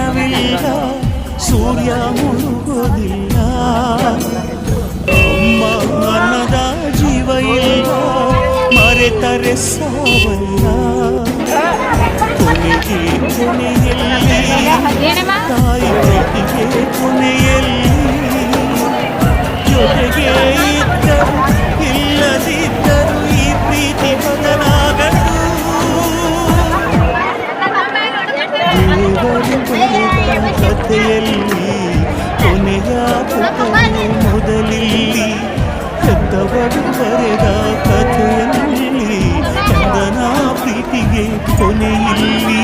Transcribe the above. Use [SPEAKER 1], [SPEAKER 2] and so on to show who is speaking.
[SPEAKER 1] ಮನವಿಲ್ಲ, ಸೂರ್ಯ ಮುಳುಗೋದಿಲ್ಲ. ಅಮ್ಮ ಅನ್ನದ ಜೀವ ಇಲ್ಲ, ಮರೆತರೆ ಸಾವಲ್ಲ. ಕೊನೆಗೆ ಕೊನೆಯಲ್ಲಿ ತಾಯಿ ಪ್ರೀತಿಗೆ ಕೊನೆಯಲ್ಲಿ ಜೊತೆಗೆ ಇದ್ದರು ಇಲ್ಲದಿದ್ದರು ಈ ಪ್ರೀತಿ ಬದಲಾಗದು. ಕಥೆಯಲ್ಲಿ ಕೊನೆಯ ಪುಟವು ಮೊದಲಿಲ್ಲಿ, ಹೆತ್ತವರು ಬರೆದ ಕಥೆಯಲ್ಲಿ ಚಂದನ ಪ್ರೀತಿಗೆ ಕೊನೆಯಿಲ್ಲಿ.